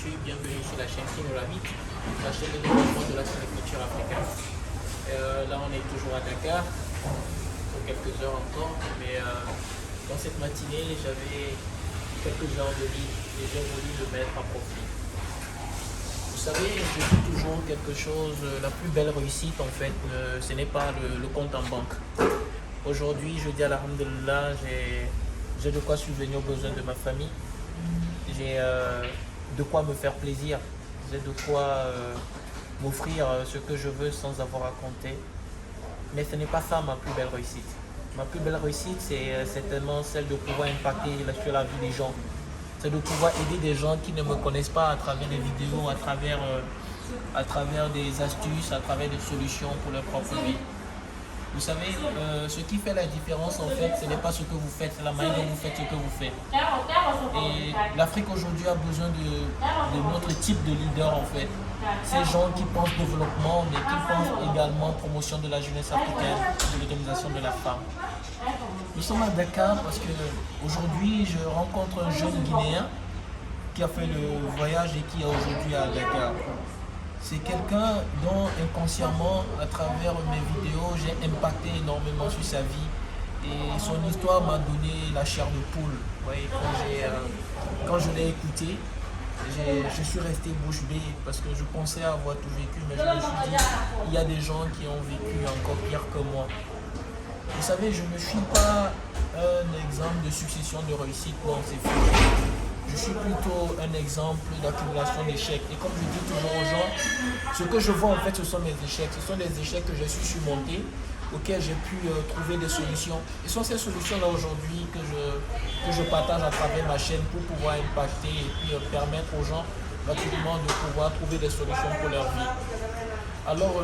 YouTube, bienvenue sur la chaîne Kinoramite, la chaîne de développement de la culture africaine. Là on est toujours à Dakar, pour quelques heures encore, mais dans cette matinée j'avais quelques heures de libre et j'ai voulu le mettre à profit. Vous savez, je dis toujours quelque chose, la plus belle réussite en fait, ce n'est pas le compte en banque. Aujourd'hui je dis alhamdulillah, j'ai de quoi subvenir aux besoins de ma famille. J'ai de quoi me faire plaisir, j'ai de quoi m'offrir ce que je veux sans avoir à compter. Mais ce n'est pas ça ma plus belle réussite. Ma plus belle réussite, c'est certainement celle de pouvoir impacter sur la vie des gens. C'est de pouvoir aider des gens qui ne me connaissent pas à travers des vidéos, à travers des astuces, à travers des solutions pour leur propre vie. Vous savez, ce qui fait la différence en fait, ce n'est pas ce que vous faites, c'est la manière dont vous faites ce que vous faites. Et l'Afrique aujourd'hui a besoin de notre type de leader en fait. Ces gens qui pensent développement, mais qui pensent également promotion de la jeunesse africaine, de l'autonomisation de la femme. Nous sommes à Dakar parce qu'aujourd'hui je rencontre un jeune Guinéen qui a fait le voyage et qui est aujourd'hui à Dakar. C'est quelqu'un dont inconsciemment, à travers mes vidéos, j'ai impacté énormément sur sa vie. Et son histoire m'a donné la chair de poule. Vous voyez, quand je l'ai écouté, je suis resté bouche bée parce que je pensais avoir tout vécu, mais je me suis dit, il y a des gens qui ont vécu encore pire que moi. Vous savez, je ne suis pas un exemple de succession de réussite, non, c'est faux. Je suis plutôt un exemple d'accumulation d'échecs. Et comme je dis toujours aux gens, ce que je vois en fait, ce sont mes échecs. Ce sont des échecs que j'ai su surmonter, auxquels j'ai pu trouver des solutions. Et ce sont ces solutions-là aujourd'hui que je partage à travers ma chaîne pour pouvoir impacter et puis permettre aux gens rapidement de pouvoir trouver des solutions pour leur vie. Alors,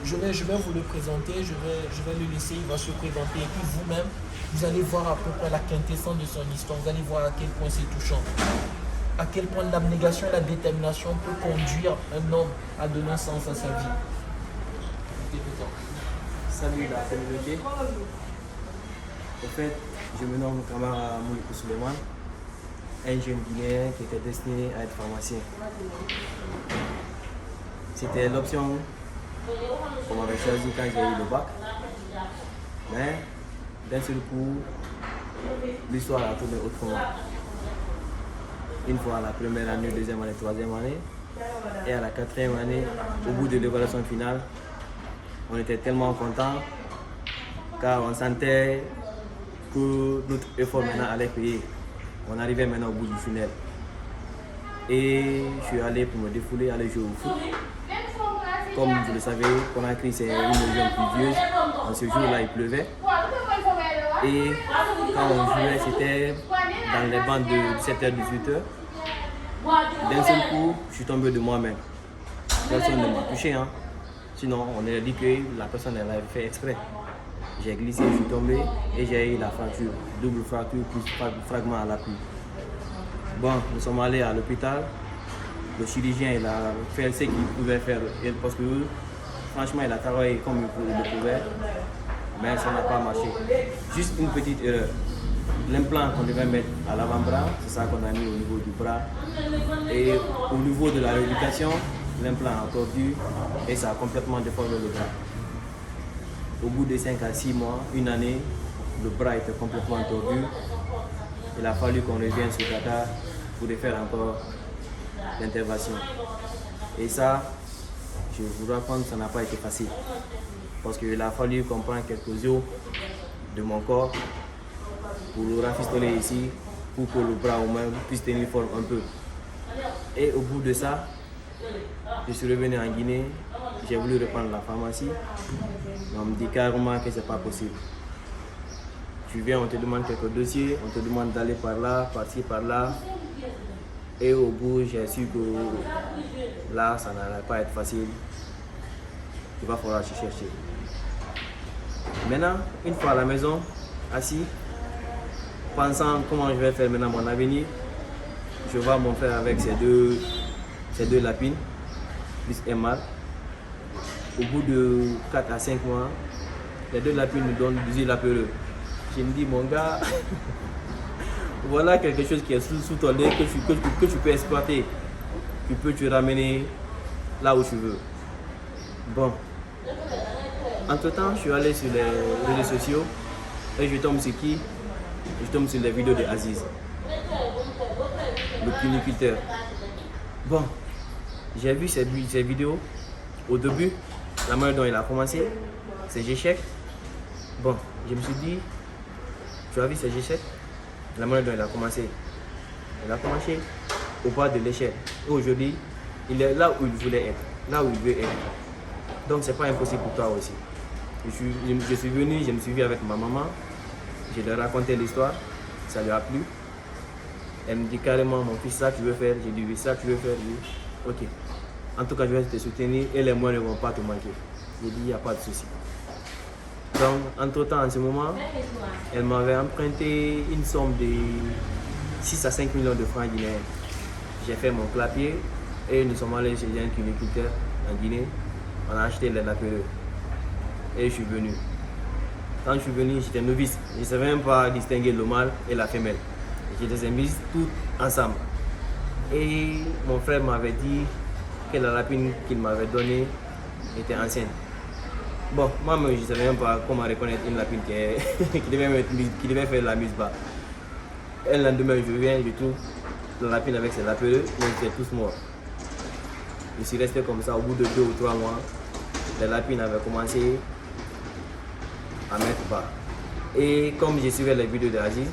je vais vous le présenter, je vais le laisser, il va se présenter et puis vous-même, vous allez voir à peu près la quintessence de son histoire, vous allez voir à quel point c'est touchant, à quel point l'abnégation et la détermination peut conduire un homme à donner un sens à sa vie. Salut la communauté. En fait, je me nomme Kamara Moulikou Suleiman, un jeune Guinéen qui était destiné à être pharmacien. C'était l'option qu'on m'avait choisi quand j'ai eu le bac. Mais d'un seul coup, l'histoire a tourné autrement. Une fois à la première année, deuxième année, troisième année, et à la quatrième année, au bout de l'évaluation finale, on était tellement contents car on sentait que notre effort maintenant allait payer. On arrivait maintenant au bout du tunnel. Et je suis allé pour me défouler, aller jouer au foot. Comme vous le savez, Conakry c'est une région pluvieuse. En ce jour-là, il pleuvait. Et quand on jouait, c'était dans les bandes de 17h, 18h. D'un seul coup, je suis tombé de moi-même. Personne ne m'a touché. Sinon, on aurait dit que la personne l'avait fait exprès. J'ai glissé, je suis tombé et j'ai eu la fracture. Double fracture plus fragment à l'appui. Bon, nous sommes allés à l'hôpital. Le chirurgien il a fait ce qu'il pouvait faire parce que franchement il a travaillé comme il le pouvait, mais ça n'a pas marché. Juste une petite erreur. L'implant qu'on devait mettre à l'avant-bras, c'est ça qu'on a mis au niveau du bras. Et au niveau de la rééducation, l'implant a tordu et ça a complètement déformé le bras. Au bout de 5 à 6 mois, une année, le bras était complètement tordu. Il a fallu qu'on revienne sur Dakar pour faire encore l'intervention. Et ça, je vous raconte, ça n'a pas été facile. Parce qu'il a fallu qu'on prenne quelques os de mon corps pour le rafistoler ici, pour que le bras au moins puisse tenir forme un peu. Et au bout de ça, je suis revenu en Guinée, j'ai voulu reprendre la pharmacie. On me dit carrément que c'est pas possible. Tu viens, on te demande quelques dossiers, on te demande d'aller par là, par-ci, par-là. Et au bout, j'ai su que là, ça n'allait pas être facile. Il va falloir se chercher. Maintenant, une fois à la maison, assis, pensant comment je vais faire maintenant mon avenir, je vois mon frère avec ses deux lapines, plus un mâle. Au bout de 4 à 5 mois, les 2 lapines nous donnent 18 lapéreux. Je me dis, mon gars, voilà quelque chose qui est sous ton nez que tu peux exploiter. qui peut te ramener là où tu veux. Bon. Entre-temps, je suis allé sur les réseaux sociaux et je tombe sur qui? Je tombe sur les vidéos de Aziz, le puniculteur. Bon, j'ai vu ces vidéos. Au début, la manière dont il a commencé, c'est G-Check. Bon, je me suis dit, tu as vu ces G-Check? La manière dont il a commencé. Il a commencé au bas de l'échelle. Et aujourd'hui, il est là où il voulait être, là où il veut être. Donc, c'est pas impossible pour toi aussi. Je suis venu, je me suis vu avec ma maman. Je lui ai raconté l'histoire. Ça lui a plu. Elle me dit carrément, mon fils, ça tu veux faire? J'ai dit oui, ça tu veux faire? Oui. Ok. En tout cas, je vais te soutenir et les moyens ne vont pas te manquer. J'ai dit, il n'y a pas de souci. Donc, entre-temps, en ce moment, elle m'avait emprunté une somme de 6 à 5 millions de francs guinéens. J'ai fait mon clapier et nous sommes allés chez un puniculteur en Guinée. On a acheté les lapéreux. Et je suis venu. Quand je suis venu, j'étais novice. Je ne savais même pas distinguer le mâle et la femelle. Je les ai mises toutes ensemble. Et mon frère m'avait dit que la lapine qu'il m'avait donnée était ancienne. Bon, moi-même, je ne savais même pas comment reconnaître une lapine qui devait faire la mise bas. Et le lendemain, je viens, je trouve la lapine avec ses lapéreux, mais ils étaient tous morts. Je suis resté comme ça au bout de 2 ou 3 mois. Les lapines avaient commencé à mettre bas. Et comme je suivais les vidéos d'Aziz,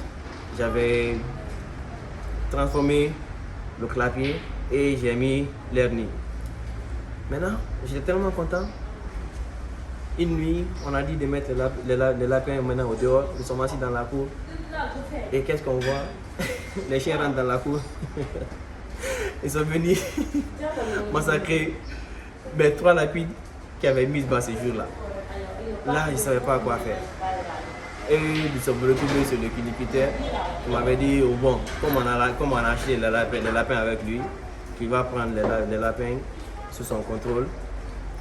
j'avais transformé le clapier et j'ai mis l'hernie. Maintenant, j'étais tellement content. Une nuit, on a dit de mettre les lapins maintenant au dehors. Nous sommes assis dans la cour. Et qu'est-ce qu'on voit? Les chiens rentrent dans la cour. Ils sont venus massacrer 3 lapines qui avaient mis bas ce jour-là. Là, je ne savais pas quoi faire. Et nous sommes retrouvés sur le puniculteur. Il m'avait dit, oh bon, comme on a acheté les lapins avec lui, qu'il va prendre les lapins sous son contrôle,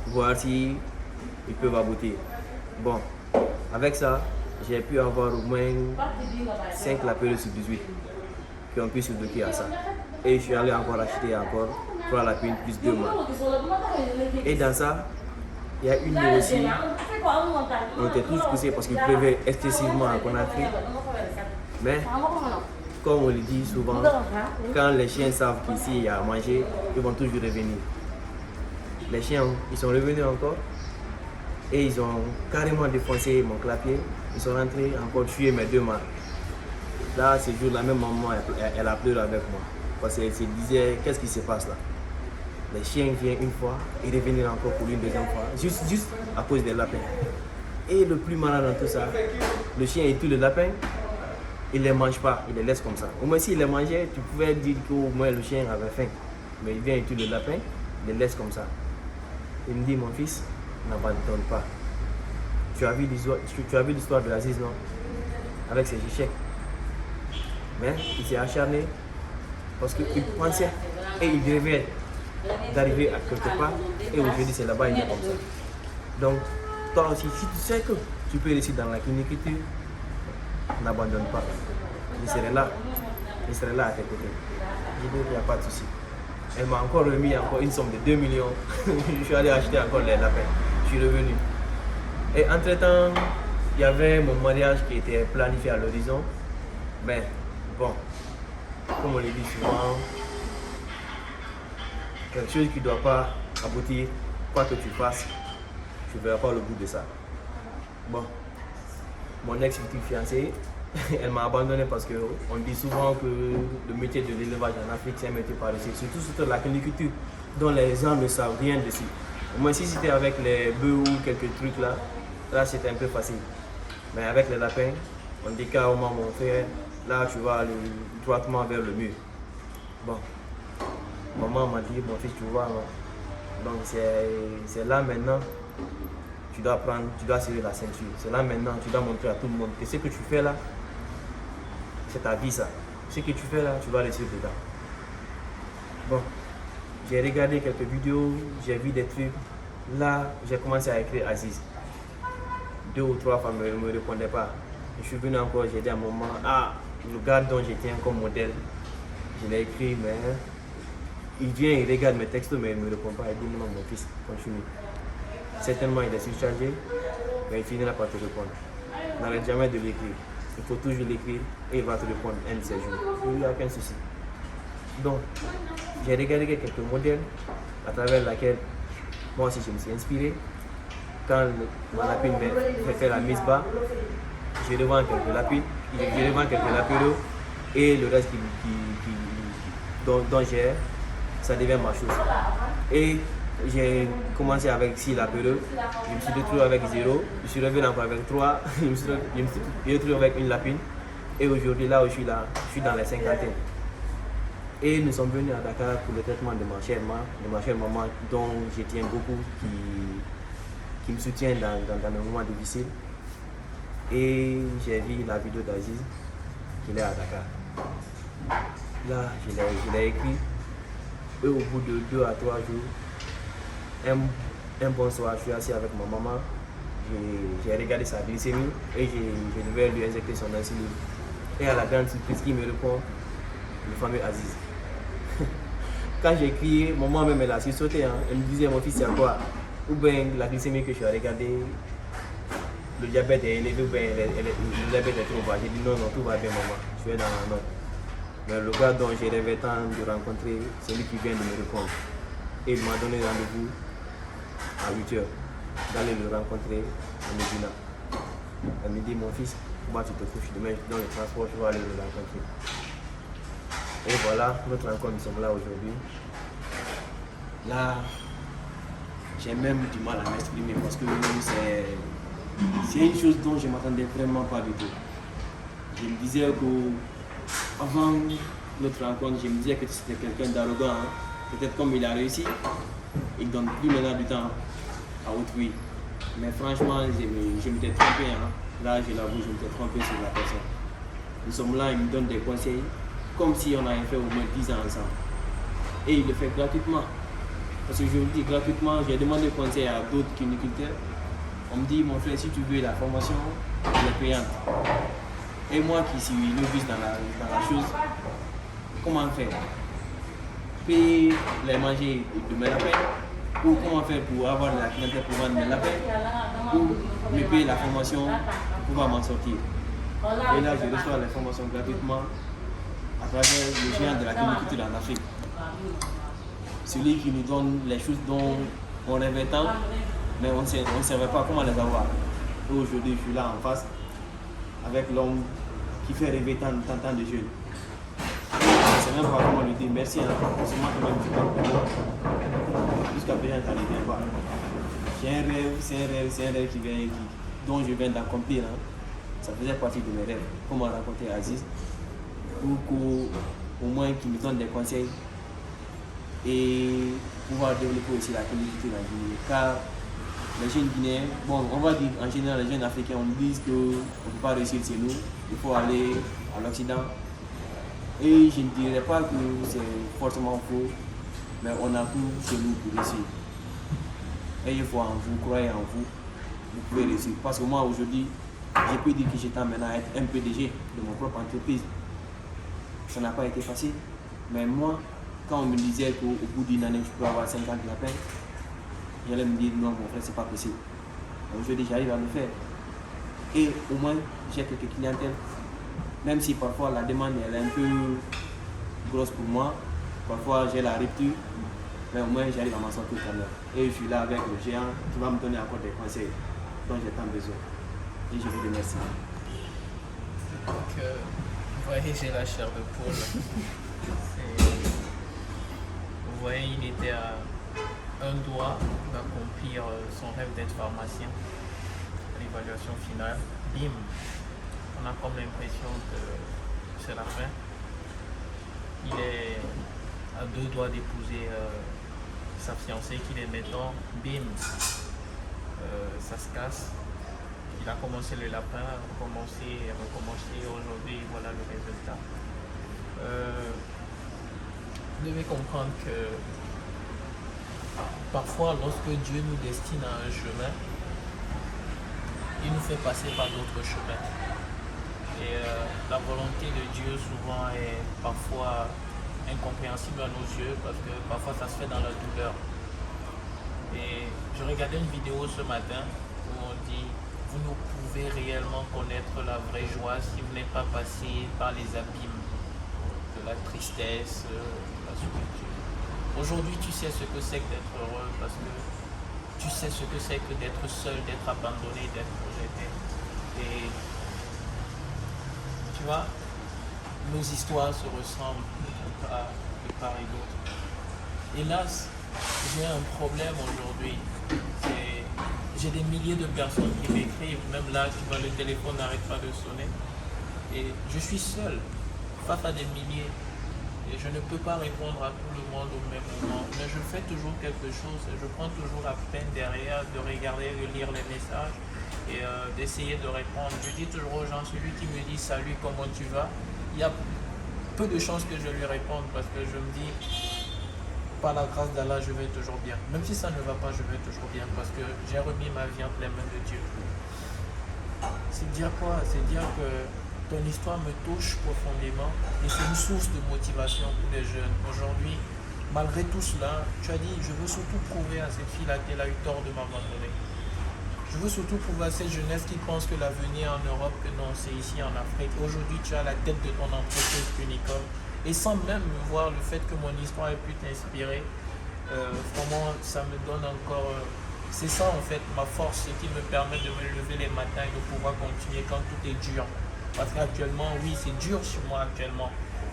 voir si ils peuvent aboutir. Bon, avec ça, j'ai pu avoir au moins 5 lapins sur 18 qui ont pu se bloquer à ça. Et je suis allé encore acheter 3 lapins plus 2 mâles. Et dans ça, il y a une nuit aussi, on était tous poussés parce qu'il pleuvait excessivement à Conakry. Mais, comme on le dit souvent, quand les chiens savent qu'ici il y a à manger, ils vont toujours revenir. Les chiens, ils sont revenus encore et ils ont carrément défoncé mon clapier. Ils sont rentrés encore tuer mes 2 mâles. Là, ce jour-là, même maman, elle a pleuré avec moi. Parce qu'elle se disait, qu'est-ce qui se passe là? Les chiens viennent une fois et reviennent encore pour une deuxième fois, juste à cause des lapins. Et le plus malin dans tout ça, le chien et tout le lapin, il ne les mange pas, il les laisse comme ça. Au moins s'il les mangeait, tu pouvais dire qu'au moins le chien avait faim. Mais il vient et tout le lapin, il les laisse comme ça. Il me dit, mon fils, n'abandonne pas. Tu as vu l'histoire de Aziz, non? Avec ses échecs. Mais il s'est acharné parce qu'il pensait et il rêvait d'arriver à quelque part et aujourd'hui c'est là-bas il est comme ça. Donc toi aussi si tu sais que tu peux réussir dans la puniculture, n'abandonne pas. Je serai là à tes côtés. Je dis qu'il n'y a pas de souci. Elle m'a encore remis une somme de 2 millions. Je suis allé acheter encore les lapins. Je suis revenu. Et entre temps, il y avait mon mariage qui était planifié à l'horizon. Mais bon, comme on le dit souvent, quelque chose qui ne doit pas aboutir, quoi que tu fasses, tu ne verras pas le bout de ça. Bon, mon ex-future fiancée, elle m'a abandonné parce qu'on dit souvent que le métier de l'élevage en Afrique, c'est un métier paresseux, surtout la puniculture, dont les gens ne savent rien dessus. Au moins, si c'était avec les bœufs ou quelques trucs là c'était un peu facile. Mais avec les lapins, on dit carrément, mon frère, là tu vas aller droitement vers le mur. Bon. Maman m'a dit, mon fils, tu vois, donc c'est là maintenant, tu dois serrer la ceinture. C'est là maintenant, tu dois montrer à tout le monde que ce que tu fais là, c'est ta vie ça. Ce que tu fais là, tu vas réussir dedans. Bon, j'ai regardé quelques vidéos, j'ai vu des trucs. Là, j'ai commencé à écrire Aziz. 2 ou 3 femmes ne me répondaient pas. Je suis venu encore, j'ai dit à un moment, le gars dont je tiens comme modèle, je l'ai écrit, mais il vient, il regarde mes textos, mais il ne me répond pas. Il dit non, mon fils, continue. Certainement, il est surchargé, mais il finira par te répondre. N'arrête jamais de l'écrire. Il faut toujours l'écrire et il va te répondre un de ces jours. Il n'y a aucun souci. Donc, j'ai regardé quelques modèles à travers lesquels moi aussi je me suis inspiré. Quand ma lapine fait la mise bas, je revends quelques lapines, je revends quelques lapidos et le reste dont j'ai, ça devient ma chose. Et j'ai commencé avec 6 lapidos, je me suis retrouvé avec 0, je suis revenu encore avec 3, je me suis retrouvé avec une lapine. Et aujourd'hui, là où je suis dans les cinquantaines. Et nous sommes venus à Dakar pour le traitement de ma chère maman dont je tiens beaucoup, qui me soutient dans mes moments difficiles. Et j'ai vu la vidéo d'Aziz, qu'il est à Dakar. Là, je l'ai écrit. Et au bout de 2 à 3 jours, un bon soir, je suis assis avec ma maman. J'ai regardé sa glycémie et je devais lui injecter son insuline. Et à la grande surprise, qui me répond, le fameux Aziz. Quand j'ai crié, maman même elle a sursauté. Elle me disait, mon fils, c'est quoi? Ou bien la glycémie que je suis regardé, le diabète est élevé, ou bien le diabète est trop bas. J'ai dit non, tout va bien, maman. Je suis dans la note. Mais le gars dont j'ai rêvé tant de rencontrer, c'est lui qui vient de me répondre. Et il m'a donné rendez-vous à 8h d'aller le rencontrer à Medina. Elle me dit, mon fils, moi tu te couches demain, dans le transport, je vais aller le rencontrer. Et voilà, notre rencontre, nous sommes là aujourd'hui. Là, j'ai même du mal à m'exprimer parce que c'est une chose dont je ne m'attendais vraiment pas du tout. Je me disais qu'avant notre rencontre, je me disais que c'était quelqu'un d'arrogant. Peut-être comme il a réussi, il ne donne plus maintenant du temps à autrui. Mais franchement, je m'étais trompé. Là, je l'avoue, je m'étais trompé sur la personne. Nous sommes là, il me donne des conseils, comme si on avait fait au moins 10 ans ensemble. Et il le fait gratuitement. Parce que je vous dis gratuitement, j'ai demandé conseil à d'autres cuniculteurs. On me dit, mon frère, si tu veux la formation, elle est payante. Et moi qui suis novice dans la chose, comment faire? Payer les manger de mes lapins, ou comment faire pour avoir de la clientèle pour vendre mes lapins, ou me payer la formation pour pouvoir m'en sortir. Et là, je reçois les formations gratuitement à travers le géant de la cuniculture en Afrique. Celui qui nous donne les choses dont on rêvait tant, mais on ne savait pas comment les avoir. Et aujourd'hui, je suis là en face avec l'homme qui fait rêver tant de jeunes. Je ne sais même pas comment lui dire merci, c'est moi qui m'aime pour moi. Jusqu'à présent, ça ne vient pas. C'est un rêve dont je viens d'accomplir. Ça faisait partie de mes rêves. Comment rencontrer Aziz, pour qu'au moins qu'il me donne des conseils et pouvoir développer aussi la communauté en Guinée. Car les jeunes Guinéens, bon, on va dire en général les jeunes Africains, on nous dit qu'on ne peut pas réussir chez nous, il faut aller à l'Occident. Et je ne dirais pas que c'est forcément faux, mais on a tout chez nous pour réussir. Ayez foi en vous, croyez en vous, vous pouvez réussir. Parce que moi aujourd'hui, je peux dire que j'étends maintenant à être un PDG de mon propre entreprise. Ça n'a pas été facile, mais moi, quand on me disait qu'au bout d'une année, je peux avoir 50 lapins, j'allais me dire non, mon frère, c'est pas possible. Aujourd'hui, j'arrive à le faire. Et au moins, j'ai quelques clientèles. Même si parfois la demande elle est un peu grosse pour moi, parfois j'ai la rupture, mais au moins j'arrive à m'en sortir quand même. Et je suis là avec le géant qui va me donner encore des conseils dont j'ai tant besoin. Et je vous remercie. Donc, vous voyez, j'ai la chair de poule. Vous voyez, il était à un doigt d'accomplir son rêve d'être pharmacien. L'évaluation finale, bim, on a comme l'impression que c'est la fin. Il est à 2 doigts d'épouser sa fiancée qu'il est maintenant, bim, ça se casse. Il a commencé le lapin, recommencé, aujourd'hui voilà le résultat. Vous devez comprendre que parfois lorsque Dieu nous destine à un chemin, il nous fait passer par d'autres chemins. Et la volonté de Dieu souvent est parfois incompréhensible à nos yeux parce que parfois ça se fait dans la douleur. Et je regardais une vidéo ce matin où on dit vous ne pouvez réellement connaître la vraie joie si vous n'êtes pas passé par les abîmes de la tristesse, la solitude. Aujourd'hui, tu sais ce que c'est que d'être heureux parce que tu sais ce que c'est que d'être seul, d'être abandonné, d'être rejeté. Et tu vois, nos histoires se ressemblent de part et d'autre. Hélas, j'ai un problème aujourd'hui. J'ai des milliers de personnes qui m'écrivent, même là, tu vois, le téléphone n'arrête pas de sonner. Et je suis seul face à des milliers. Et je ne peux pas répondre à tout le monde au même moment. Mais je fais toujours quelque chose. Je prends toujours la peine derrière de regarder, de lire les messages et d'essayer de répondre. Je dis toujours aux gens, celui qui me dit salut, comment tu vas, il y a peu de chances que je lui réponde parce que je me dis, par la grâce d'Allah, je vais toujours bien. Même si ça ne va pas, je vais toujours bien parce que j'ai remis ma vie entre les mains de Dieu. C'est dire quoi? C'est dire que ton histoire me touche profondément et c'est une source de motivation pour les jeunes. Aujourd'hui, malgré tout cela, tu as dit, je veux surtout prouver à cette fille-là qu'elle a eu tort de m'abandonner. Je veux surtout prouver à cette jeunesse qui pense que l'avenir en Europe, que non, c'est ici en Afrique. Aujourd'hui, tu as la tête de ton entreprise Unicom. Et sans même voir le fait que mon histoire ait pu t'inspirer, vraiment, ça me donne encore... c'est ça en fait ma force, ce qui me permet de me lever les matins et de pouvoir continuer quand tout est dur. Parce qu'actuellement, oui, c'est dur sur moi actuellement.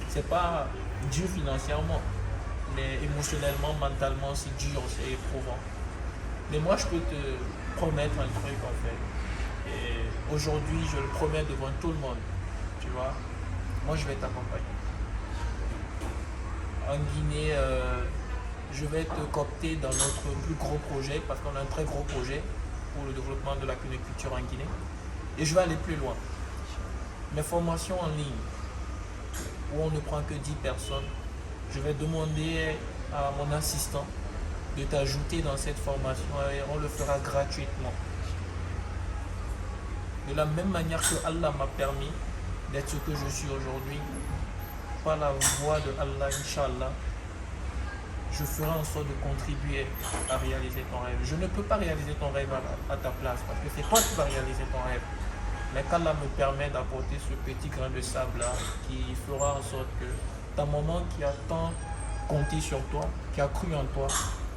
C'est pas dur financièrement, mais émotionnellement, mentalement, c'est dur, c'est éprouvant. Mais moi, je peux te promettre un truc en fait. Et aujourd'hui, je le promets devant tout le monde. Tu vois, moi, je vais t'accompagner. En Guinée, je vais te coopter dans notre plus gros projet, parce qu'on a un très gros projet pour le développement de la cuniculture en Guinée. Et je vais aller plus loin. Mes formations en ligne, où on ne prend que 10 personnes, je vais demander à mon assistant de t'ajouter dans cette formation et on le fera gratuitement. De la même manière que Allah m'a permis d'être ce que je suis aujourd'hui, par la voie de Allah, Inch'Allah, je ferai en sorte de contribuer à réaliser ton rêve. Je ne peux pas réaliser ton rêve à ta place, parce que c'est toi qui vas réaliser ton rêve. Mais qu'Allah me permet d'apporter ce petit grain de sable-là qui fera en sorte que ta maman qui a tant compté sur toi, qui a cru en toi,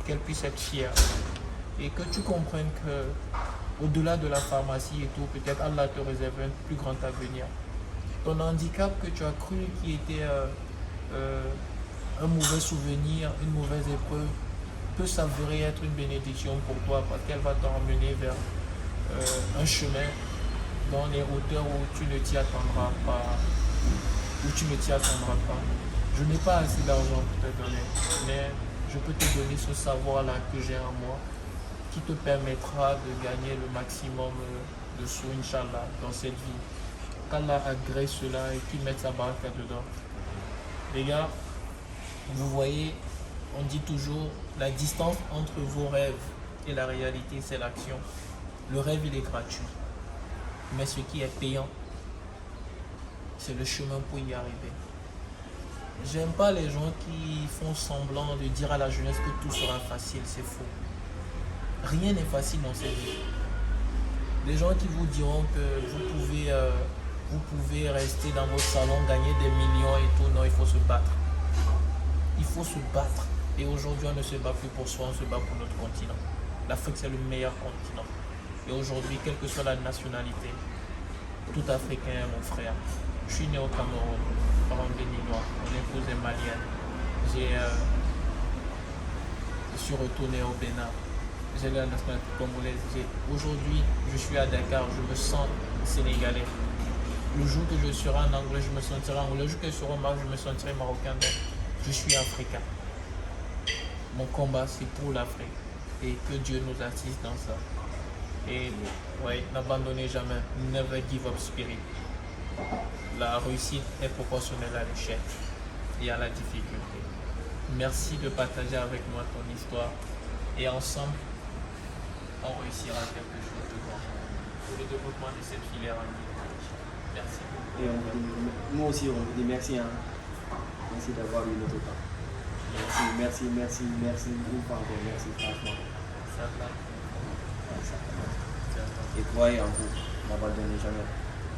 qu'elle puisse être fière. Et que tu comprennes que au-delà de la pharmacie et tout, peut-être Allah te réserve un plus grand avenir. Ton handicap que tu as cru qui était un mauvais souvenir, une mauvaise épreuve, peut s'avérer être une bénédiction pour toi parce qu'elle va t'emmener vers un chemin dans les hauteurs où tu ne t'y attendras pas. Je n'ai pas assez d'argent pour te donner, mais je peux te donner ce savoir-là que j'ai en moi qui te permettra de gagner le maximum de sous, Inch'Allah, dans cette vie. Qu'Allah agrée cela et qu'il mette sa barque dedans. Les gars, vous voyez, on dit toujours la distance entre vos rêves et la réalité, c'est l'action. Le rêve, il est gratuit. Mais ce qui est payant, c'est le chemin pour y arriver. J'aime pas les gens qui font semblant de dire à la jeunesse que tout sera facile, c'est faux. Rien n'est facile dans cette vie. Les gens qui vous diront que vous pouvez rester dans votre salon, gagner des millions et tout, non, il faut se battre. Il faut se battre. Et aujourd'hui, on ne se bat plus pour soi, on se bat pour notre continent. L'Afrique, c'est le meilleur continent. Et aujourd'hui, quelle que soit la nationalité, tout Africain est mon frère. Je suis né au Cameroun, parents béninois, mon épouse est malienne. Je suis retourné au Bénin. J'ai la nationalité congolaise. Aujourd'hui, je suis à Dakar, je me sens sénégalais. Le jour que je serai en anglais, je me sentirai anglais. Le jour que je serai au Maroc, je me sentirai marocain. Donc, je suis africain. Mon combat, c'est pour l'Afrique. Et que Dieu nous assiste dans ça. Et ouais, n'abandonnez jamais. Never give up spirit. La réussite est proportionnelle à l'échec et à la difficulté. Merci de partager avec moi ton histoire. Et ensemble, on réussira quelque chose de grand pour le développement de cette filière en Guinée. Merci beaucoup. Et moi aussi, on vous dit merci. Hein. Merci d'avoir eu notre temps. Merci beaucoup encore. Merci franchement. Ça va. Et croyez en vous, n'abandonnez jamais.